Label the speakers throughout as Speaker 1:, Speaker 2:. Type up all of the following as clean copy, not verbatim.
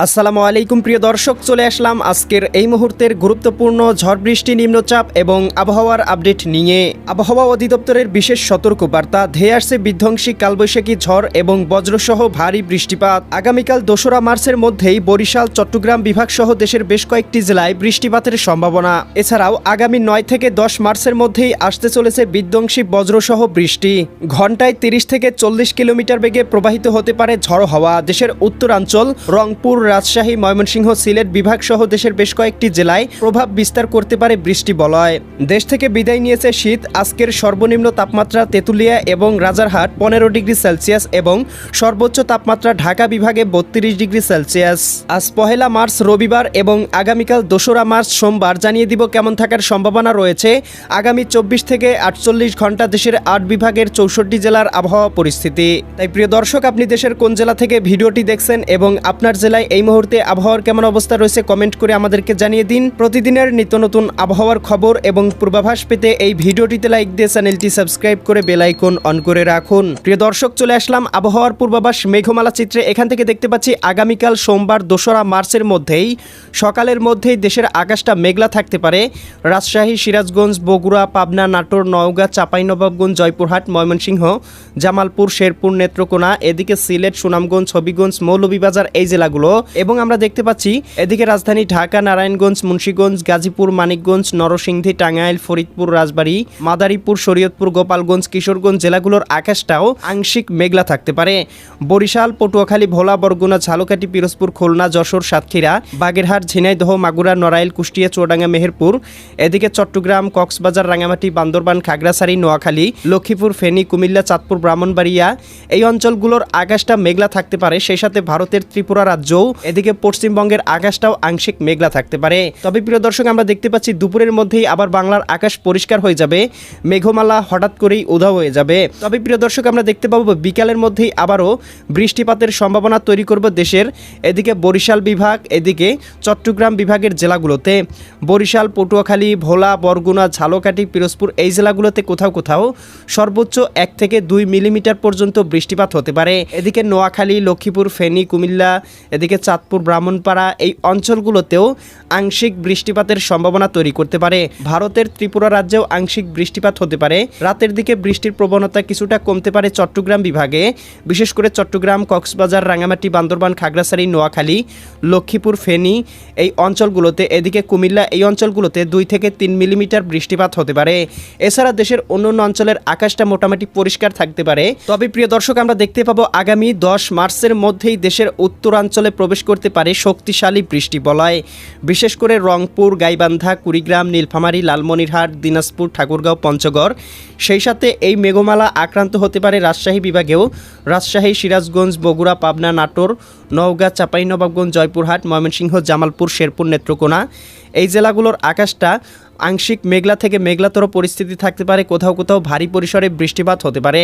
Speaker 1: আসসালামু আলাইকুম প্রিয় দর্শক, চলে আসলাম আজকের এই মুহূর্তের গুরুত্বপূর্ণ ঝড় বৃষ্টি, নিম্নচাপ এবং আবহাওয়ার আপডেট নিয়ে। আবহাওয়া অধিদপ্তরের বিশেষ সতর্কবার্তা, ধেয়ে আসছে বিধ্বংসী কালবৈশাখী ঝড় এবং বজ্রসহ ভারী বৃষ্টিপাত। আগামীকাল ২রা মার্চের মধ্যেই বরিশাল, চট্টগ্রাম বিভাগ সহ দেশের বেশ কয়েকটি জেলায় বৃষ্টিপাতের সম্ভাবনা। এছাড়াও আগামী ৯ থেকে ১০ মার্চের মধ্যেই আসতে চলেছে বিধ্বংসী বজ্রসহ বৃষ্টি। ঘন্টায় ৩০ থেকে ৪০ কিলোমিটার বেগে প্রবাহিত হতে পারে ঝড়ো হাওয়া। দেশের উত্তরাঞ্চল, রংপুর, রাজশাহী, ময়মনসিংহ, সিলেট বিভাগ সহ দেশের বেশ কয়েকটি জেলায় প্রভাব বিস্তার করতে পারে বৃষ্টি বলয়। দেশ থেকে বিদায় নিয়েছে শীত। আজকের সর্বনিম্ন তাপমাত্রা তেঁতুলিয়া এবং রাজারহাট ১৫ ডিগ্রি সেলসিয়াস এবং সর্বোচ্চ তাপমাত্রা ঢাকা বিভাগে ৩২ ডিগ্রি সেলসিয়াস। আজ ১লা মার্চ রবিবার এবং আগামীকাল ২রা মার্চ সোমবার জানিয়ে দিব কেমন থাকার সম্ভাবনা রয়েছে আগামী ২৪ থেকে ৪৮ ঘন্টা দেশের ৮ বিভাগের ৬৪ জেলার আবহাওয়া পরিস্থিতি। তাই প্রিয় দর্শক, আপনি দেশের কোন জেলা থেকে ভিডিওটি দেখছেন এবং আপনার জেলায় এই মুহূর্তে আবহাওয়ার কেমন অবস্থা রয়েছে কমেন্ট করে আমাদেরকে জানিয়ে দিন। প্রতিদিনের নিত্য নতুন আবহাওয়ার খবর এবং পূর্বাভাস পেতে এই ভিডিওটিতে লাইক দিয়ে চ্যানেলটি সাবস্ক্রাইব করে বেল আইকন অন করে রাখুন। প্রিয় দর্শক, চলে আসলাম আবহাওয়ার পূর্বাভাস মেঘমালা চিত্রে। এখান থেকে দেখতে পাচ্ছি আগামীকাল সোমবার ২রা মার্চের মধ্যেই সকালের মধ্যেই দেশের আকাশটা মেঘলা থাকতে পারে। রাজশাহী, সিরাজগঞ্জ, বগুড়া, পাবনা, নাটোর, নওগাঁ, চাঁপাইনবাবগঞ্জ, জয়পুরহাট, ময়মনসিংহ, জামালপুর, শেরপুর, নেত্রকোনা, এদিকে সিলেট, সুনামগঞ্জ, হবিগঞ্জ, মৌলভীবাজার এই জেলাগুলো এবং আমরা দেখতে পাচ্ছি এদিকে রাজধানী ঢাকা, নারায়ণগঞ্জ, মুন্সিগঞ্জ, গাজীপুর, মানিকগঞ্জ, নরসিংদী, টাঙ্গাইল, ফরিদপুর, রাজবাড়ী, মাদারীপুর, শরীয়তপুর, গোপালগঞ্জ, কিশোরগঞ্জ জেলাগুলোর আকাশটাও আংশিক মেঘলা থাকতে পারে। বরিশাল, পটুয়াখালী, ভোলা, বরগুনা, ঝালকাঠি, পিরোজপুর, খুলনা, যশোর, সাতক্ষীরা, বাগেরহাট, ঝিনাইদহ, মাগুরা, নড়াইল, কুষ্টিয়া, চুয়াডাঙ্গা, মেহেরপুর, এদিকে চট্টগ্রাম, কক্সবাজার, রাঙামাটি, বান্দরবান, খাগড়াছড়ি, নোয়াখালী, লক্ষ্মীপুর, ফেনী, কুমিল্লা, চাঁদপুর, ব্রাহ্মণবাড়িয়া এই অঞ্চলগুলোর আকাশটা মেঘলা থাকতে পারে। সেই সাথে ভারতের ত্রিপুরা রাজ্যও, এদিকে পশ্চিমবঙ্গের আকাশটাও আংশিক মেঘলা থাকতে পারে। তবে প্রিয় দর্শক, আমরা দেখতে পাচ্ছি দুপুরের মধ্যেই আবার বাংলার আকাশ পরিষ্কার হয়ে যাবে, মেঘমালা হঠাৎ করেই উধাও হয়ে যাবে। তবে প্রিয় দর্শক, আমরা দেখতে পাবো বিকালের মধ্যেই আবারও বৃষ্টিপাতের সম্ভাবনা তৈরি করবে দেশের এদিকে বরিশাল বিভাগ, এদিকে চট্টগ্রাম বিভাগের জেলাগুলোতে। বরিশাল, পটুয়াখালী, ভোলা, বরগুনা, ঝালকাঠি, পিরোজপুর এই জেলাগুলোতে কোথাও কোথাও সর্বোচ্চ ১ থেকে ২ মিলিমিটার পর্যন্ত বৃষ্টিপাত হতে পারে। এদিকে নোয়াখালী, লক্ষ্মীপুর, ফেনী, কুমিল্লা, এদিকে চাঁদপুর, ব্রাহ্মণপাড়া এই অঞ্চলগুলোতেও আংশিক বৃষ্টিপাতের সম্ভাবনা তৈরি করতে পারে। ভারতের ত্রিপুরা রাজ্যেও আংশিক বৃষ্টিপাত হতে পারে। রাতের দিকে বৃষ্টির প্রবণতা কিছুটা কমতে পারে চট্টগ্রাম বিভাগে, বিশেষ করে চট্টগ্রাম, কক্সবাজার, রাঙামাটি, বান্দরবান, খাগড়াছড়ি, নোয়াখালী, লক্ষ্মীপুর, ফেনী এই অঞ্চলগুলোতে, এদিকে কুমিল্লা এই অঞ্চলগুলোতে ২ থেকে ৩ মিলিমিটার বৃষ্টিপাত হতে পারে। এছাড়া দেশের অন্যান্য অঞ্চলের আকাশটা মোটামুটি পরিষ্কার থাকতে পারে। তবে প্রিয় দর্শক, আমরা দেখতে পাবো আগামী ১০ মার্চের মধ্যেই দেশের উত্তরাঞ্চলে প্রবেশ করতে পারে শক্তিশালী বৃষ্টি বলয়। বিশেষ করে রংপুর, গাইবান্ধা, কুড়িগ্রাম, নীলফামারী, লালমনিরহাট, দিনাজপুর, ঠাকুরগাঁও, পঞ্চগড়। সেই সাথে এই মেঘমালা আক্রান্ত হতে পারে রাজশাহী বিভাগেও। রাজশাহী, সিরাজগঞ্জ, বগুড়া, পাবনা, নাটোর, নওগাঁ, চাঁপাইনবাবগঞ্জ, জয়পুরহাট, ময়মনসিংহ, জামালপুর, শেরপুর, নেত্রকোনা এই জেলাগুলোর আকাশটা আংশিক মেঘলা থেকে মেঘলাতর পরিস্থিতি থাকতে পারে। কোথাও কোথাও ভারী পরিসরে বৃষ্টিপাত হতে পারে।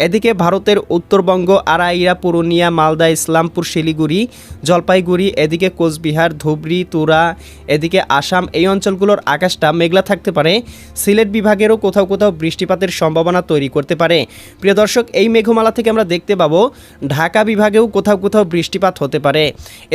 Speaker 1: এদিকে ভারতের উত্তরবঙ্গ, আড়াইয়া, পুরুলিয়া, মালদা, ইসলামপুর, শিলিগুড়ি, জলপাইগুড়ি, এদিকে কোচবিহার, ধুবড়ী, তুরা, এদিকে আসাম এই অঞ্চলগুলোর আকাশটা মেঘলা থাকতে পারে। সিলেট বিভাগেরও কোথাও কোথাও বৃষ্টিপাতের সম্ভাবনা তৈরি করতে পারে। প্রিয় দর্শক, এই মেঘমালা থেকে আমরা দেখতে পাবো ঢাকা বিভাগেও কোথাও কোথাও বৃষ্টিপাত হতে পারে।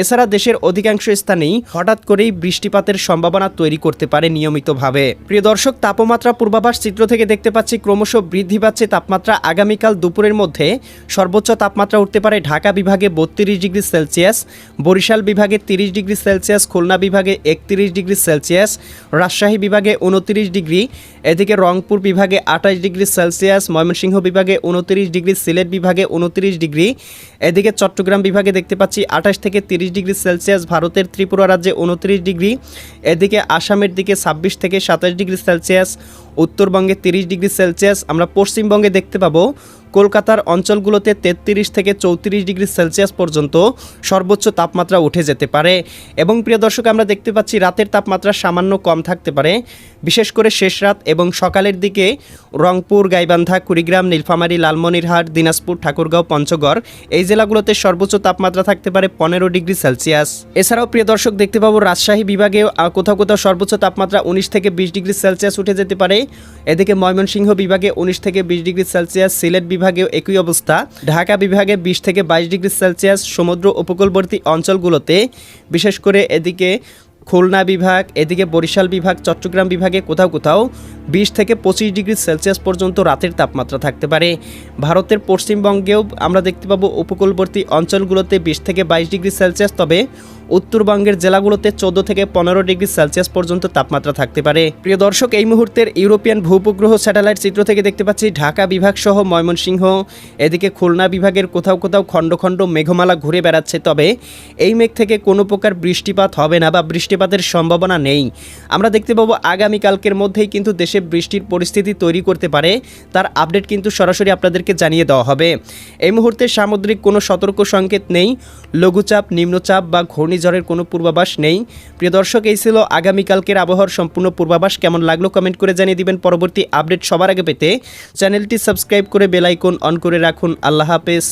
Speaker 1: এছাড়া দেশের অধিকাংশ স্থানেই হঠাৎ করেই বৃষ্টিপাতের সম্ভাবনা তৈরি করতে পারে নিয়মিত ভাবে। প্রিয় দর্শক, তাপমাত্রা পূর্বাভাস চিত্র থেকে দেখতে পাচ্ছি ক্রমশ বৃদ্ধি পাচ্ছে তাপমাত্রা। আগামীকাল দুপুরের মধ্যে সর্বোচ্চ তাপমাত্রা উঠতে পারে ঢাকা বিভাগে ৩২ ডিগ্রি সেলসিয়াস, বরিশাল বিভাগে ৩০ ডিগ্রি সেলসিয়াস, খুলনা বিভাগে ৩১ ডিগ্রি সেলসিয়াস, রাজশাহী বিভাগে ২৯ ডিগ্রি, এদিকে রংপুর বিভাগে ২৮ ডিগ্রি সেলসিয়াস, ময়মনসিংহ বিভাগে ২৯ ডিগ্রি, সিলেট বিভাগে ২৯ ডিগ্রি, এদিকে চট্টগ্রাম বিভাগে দেখতে পাচ্ছি ২৮ থেকে ৩০ ডিগ্রি সেলসিয়াস, ভারতের ত্রিপুরা রাজ্যে ২৯ ডিগ্রি, এদিকে আসামের দিকে ২৬ থেকে ২৭ ডিগ্রি সেলসিয়াস, উত্তরবঙ্গে ৩০ ডিগ্রি সেলসিয়াস। আমরা পশ্চিমবঙ্গে দেখতে পাবো কলকাতার অঞ্চলগুলোতে ৩৩ থেকে ৩৪ ডিগ্রি সেলসিয়াস পর্যন্ত সর্বোচ্চ তাপমাত্রা উঠে যেতে পারে। এবং প্রিয় দর্শক, আমরা দেখতে পাচ্ছি রাতের তাপমাত্রা সামান্য কম থাকতে পারে, বিশেষ করে শেষ রাত এবং সকালের দিকে রংপুর, গাইবান্ধা, কুড়িগ্রাম, নীলফামারী, লালমনিরহাট, দিনাজপুর, ঠাকুরগাঁও, পঞ্চগড় এই জেলাগুলোতে সর্বোচ্চ তাপমাত্রা থাকতে পারে ১৫ ডিগ্রি সেলসিয়াস। এছাড়াও প্রিয় দর্শক, দেখতে পাবো রাজশাহী বিভাগে কোথাও কোথাও সর্বোচ্চ তাপমাত্রা ১৯ থেকে ২০ ডিগ্রি সেলসিয়াস উঠে যেতে পারে। এদিকে ময়মনসিংহ বিভাগে ১৯ থেকে ২০ ডিগ্রি সেলসিয়াস, সিলেট বিভাগেও একই অবস্থা। ঢাকা বিভাগে 20 থেকে 22 ডিগ্রি সেলসিয়াস, সমুদ্র উপকূলবর্তী অঞ্চলগুলোতে বিশেষ করে এদিকে খুলনা বিভাগ, এদিকে বরিশাল বিভাগ, চট্টগ্রাম বিভাগে কোথাও কোথাও 20 থেকে 25 ডিগ্রি সেলসিয়াস পর্যন্ত রাতের তাপমাত্রা থাকতে পারে। ভারতের পশ্চিমবঙ্গেও আমরা দেখতে পাবো উপকূলবর্তী অঞ্চলগুলোতে 20 থেকে 22 ডিগ্রি সেলসিয়াস, তবে উত্তরবঙ্গের জেলাগুলোতে 14 থেকে 15 ডিগ্রি সেলসিয়াস পর্যন্ত তাপমাত্রা থাকতে পারে। প্রিয় দর্শক, এই মুহূর্তের ইউরোপিয়ান ভূপগ্রহ স্যাটেলাইট চিত্র থেকে দেখতে পাচ্ছি ঢাকা বিভাগ সহ ময়মনসিংহ, এদিকে খুলনা বিভাগের কোথাও কোথাও খণ্ড খণ্ড মেঘমালা ঘুরে বেড়াচ্ছে, তবে এই মেঘ থেকে কোনো প্রকার বৃষ্টিপাত হবে না বা বৃষ্টিপাতের সম্ভাবনা নেই। আমরা দেখতে পাবো আগামীকালকের মধ্যেই কিন্তু দেশে বৃষ্টির পরিস্থিতি তৈরি করতে পারে, তার আপডেট কিন্তু সরাসরি আপনাদেরকে জানিয়ে দেওয়া হবে। এই মুহূর্তে সামুদ্রিক কোনো সতর্ক সংকেত নেই, লঘুচাপ, নিম্নচাপ বা ঘূর্ণিঝড়ের কোনো পূর্বাভাস নেই। প্রিয় দর্শক, এই ছিল আগামীকালকের আবহাওয়ার সম্পূর্ণ পূর্বাভাস। কেমন লাগলো কমেন্ট করে জানিয়ে দিবেন। পরবর্তী আপডেট সবার আগে পেতে চ্যানেলটি সাবস্ক্রাইব করে বেল আইকন অন করে রাখুন। আল্লাহ হাফেজ।